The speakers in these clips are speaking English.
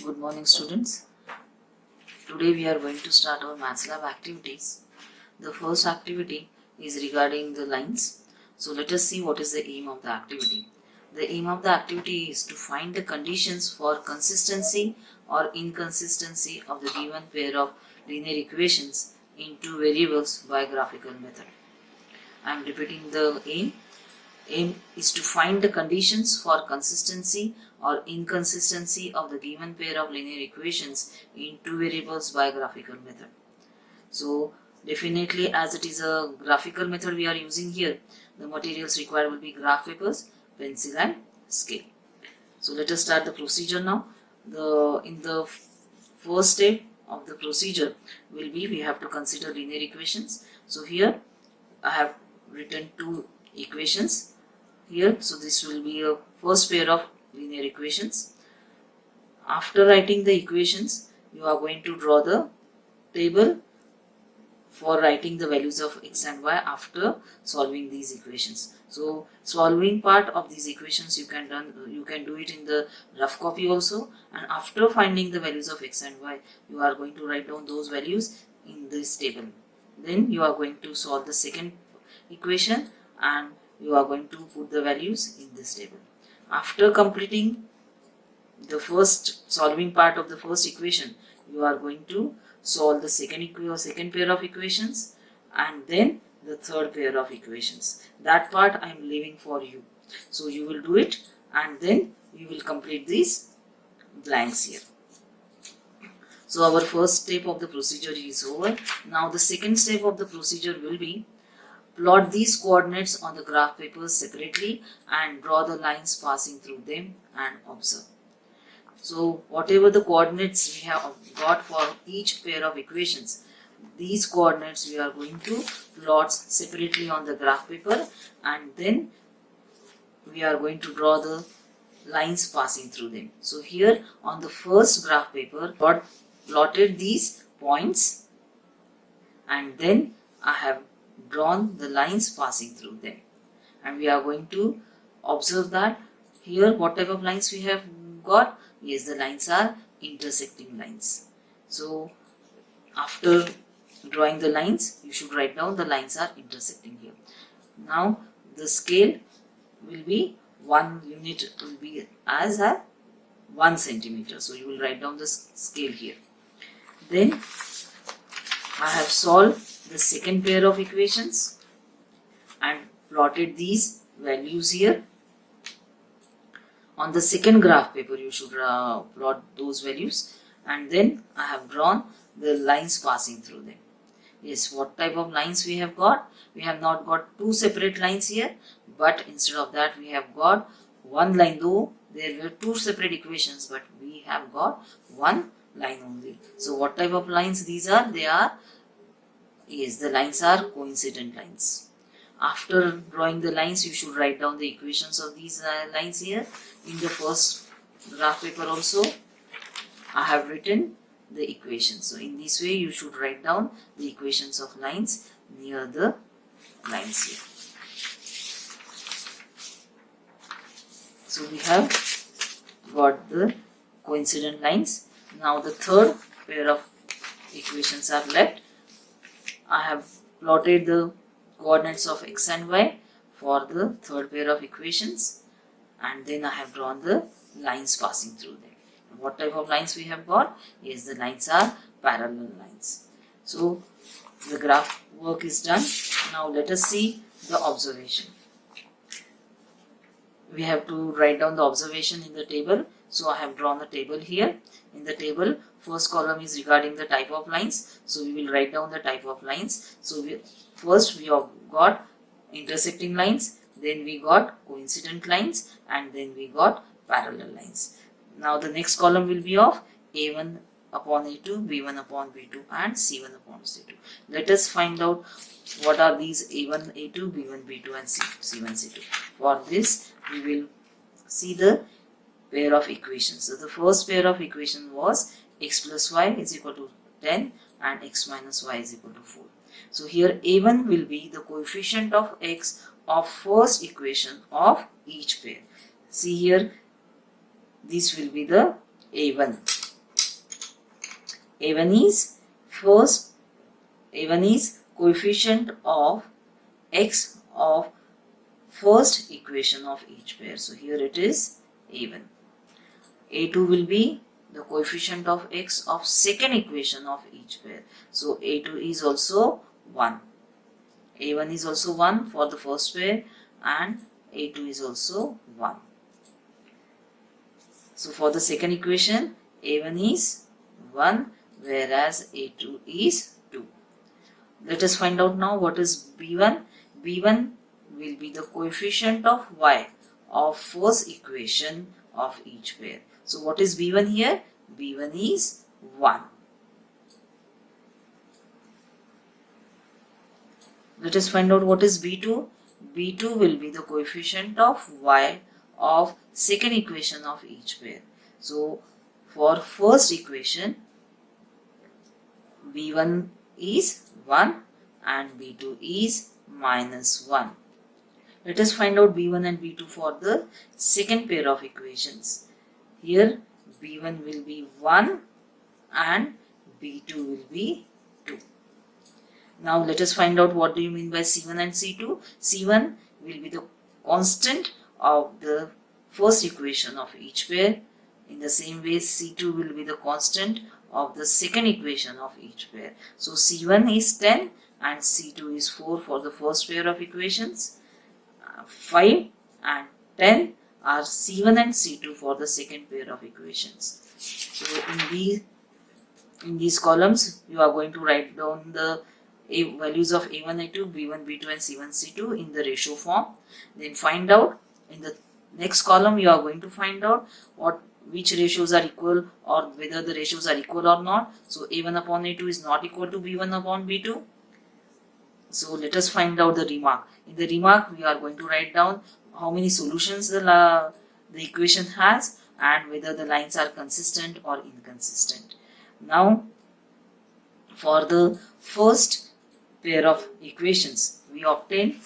Good morning, students. Today we are going to start our Maths Lab activities. The first activity is regarding the lines. So let us see what is the aim of the activity. The aim of the activity is to find the conditions for consistency or inconsistency of the given pair of linear equations in two variables by graphical method. I am repeating the aim. Aim is to find the conditions for consistency or inconsistency of the given pair of linear equations in two variables by graphical method. So definitely, as it is a graphical method we are using here, the materials required will be graph papers, pencil and scale. So let us start the procedure now. In the first step of the procedure will be we have to consider linear equations. So here I have written two equations here. So this will be a first pair of linear equations. After writing the equations, you are going to draw the table for writing the values of x and y after solving these equations. So solving part of these equations you can do it in the rough copy also, and after finding the values of x and y you are going to write down those values in this table. Then you are going to solve the second equation and you are going to put the values in this table. After completing the first solving part of the first equation, you are going to solve the second pair of equations and then the third pair of equations. That part I am leaving for you. So you will do it and then you will complete these blanks here. So our first step of the procedure is over. Now the second step of the procedure will be plot these coordinates on the graph papers separately and draw the lines passing through them and observe. So whatever the coordinates we have got for each pair of equations, these coordinates we are going to plot separately on the graph paper and then we are going to draw the lines passing through them. So here on the first graph paper, I plotted these points and then I have drawn the lines passing through them, and we are going to observe that here what type of lines we have got. Yes, the lines are intersecting lines. So after drawing the lines you should write down the lines are intersecting here. Now the scale will be 1 unit will be as a 1 centimeter. So you will write down the scale here. Then I have solved the second pair of equations and plotted these values here. On the second graph paper you should plot those values and then I have drawn the lines passing through them. Yes, what type of lines we have got? We have not got two separate lines here, but instead of that we have got one line, though there were two separate equations, but we have got one line only. So what type of lines these are? They are, yes, the lines are coincident lines. After drawing the lines you should write down the equations of these lines here. In the first graph paper also I have written the equations. So in this way you should write down the equations of lines near the lines here. So we have got the coincident lines. Now the third pair of equations are left. I have plotted the coordinates of x and y for the third pair of equations and then I have drawn the lines passing through them. What type of lines we have got? Yes, the lines are parallel lines. So the graph work is done. Now let us see the observation. We have to write down the observation in the table. So I have drawn the table here. In the table, first column is regarding the type of lines. So we will write down the type of lines. So first we have got intersecting lines, then we got coincident lines, and then we got parallel lines. Now the next column will be of A1 upon A2, B1 upon B2 and C1 upon C2. Let us find out what are these A1, A2, B1, B2 and C1, C2. For this we will see the pair of equations. So the first pair of equation was x plus y is equal to 10 and x minus y is equal to 4. So here A1 will be the coefficient of x of first equation of each pair. See here, this will be the A1. A1 is first, A1 is coefficient of x of first equation of each pair. So here it is A1. A2 will be the coefficient of x of second equation of each pair. So A2 is also 1. A1 is also 1 for the first pair and A2 is also 1. So for the second equation, A1 is 1 whereas A2 is 2. Let us find out now what is B1. B1 will be the coefficient of y of first equation of each pair. So what is B1 here? B1 is 1. Let us find out what is B2. B2 will be the coefficient of y of second equation of each pair. So for first equation, B1 is 1 and B2 is minus 1. Let us find out B1 and B2 for the second pair of equations. Here B1 will be 1 and B2 will be 2. Now let us find out what do you mean by C1 and C2. C1 will be the constant of the first equation of each pair. In the same way, C2 will be the constant of the second equation of each pair. So C1 is 10 and C2 is 4 for the first pair of equations. 5 and 10 are C1 and C2 for the second pair of equations. So in these columns, you are going to write down the values of A1, A2, B1, B2 and C1, C2 in the ratio form. Then find out in the next column, you are going to find out which ratios are equal or whether the ratios are equal or not. So A1 upon A2 is not equal to B1 upon B2. So let us find out the remark. In the remark, we are going to write down how many solutions the equation has and whether the lines are consistent or inconsistent. Now, for the first pair of equations, we obtain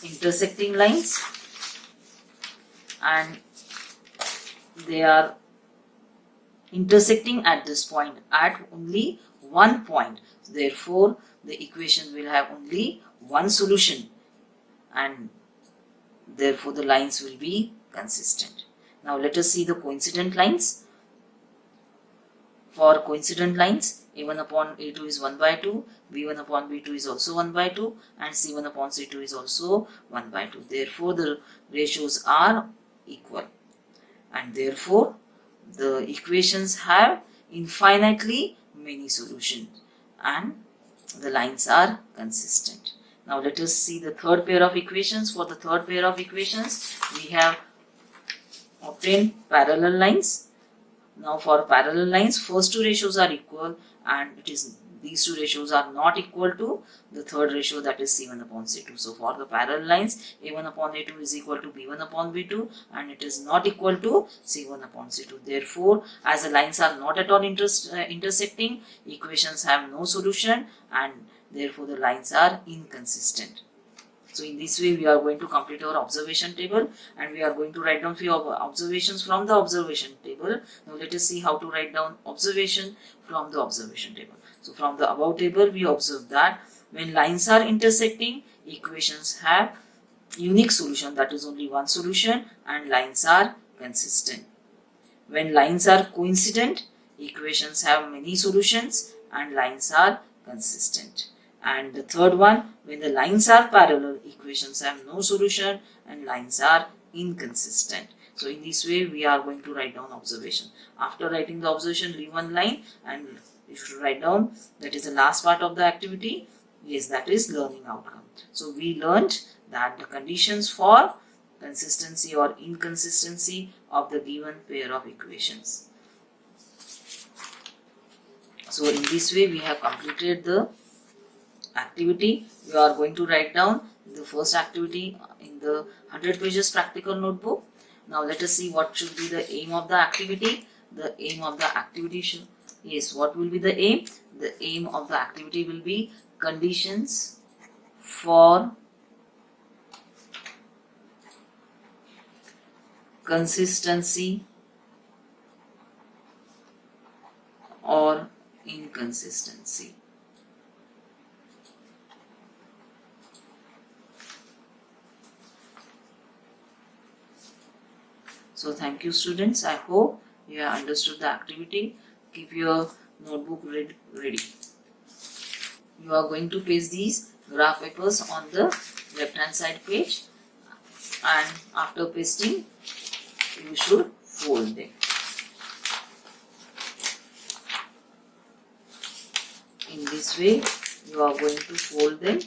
intersecting lines and they are intersecting at this point at only one point. Therefore, the equation will have only one solution and therefore the lines will be consistent. Now let us see the coincident lines. For coincident lines, A1 upon A2 is 1 by 2, B1 upon B2 is also 1 by 2 and C1 upon C2 is also 1 by 2. Therefore, the ratios are equal and therefore the equations have infinitely many solutions and the lines are consistent. Now let us see the third pair of equations. For the third pair of equations, we have obtained parallel lines. Now for parallel lines, first two ratios are equal and these two ratios are not equal to the third ratio, that is C1 upon C2. So for the parallel lines, A1 upon A2 is equal to B1 upon B2 and it is not equal to C1 upon C2. Therefore, as the lines are not at all intersecting, equations have no solution and therefore the lines are inconsistent. So in this way, we are going to complete our observation table and we are going to write down few observations from the observation table. Now let us see how to write down observation from the observation table. So from the above table, we observe that when lines are intersecting, equations have unique solution, that is only one solution, and lines are consistent. When lines are coincident, equations have many solutions and lines are consistent. And the third one, when the lines are parallel, equations have no solution and lines are inconsistent. So in this way, we are going to write down observation. After writing the observation, leave one line and you should write down, that is the last part of the activity. Yes, that is learning outcome. So we learned that the conditions for consistency or inconsistency of the given pair of equations. So in this way, we have completed the activity. You are going to write down the first activity in the 100 pages practical notebook. Now let us see what should be the aim of the activity. The aim of the activity should, yes, what will be the aim? The aim of the activity will be conditions for consistency or inconsistency. So thank you students. I hope you have understood the activity. Keep your notebook ready. You are going to paste these graph papers on the left hand side page, and after pasting you should fold them. In this way you are going to fold them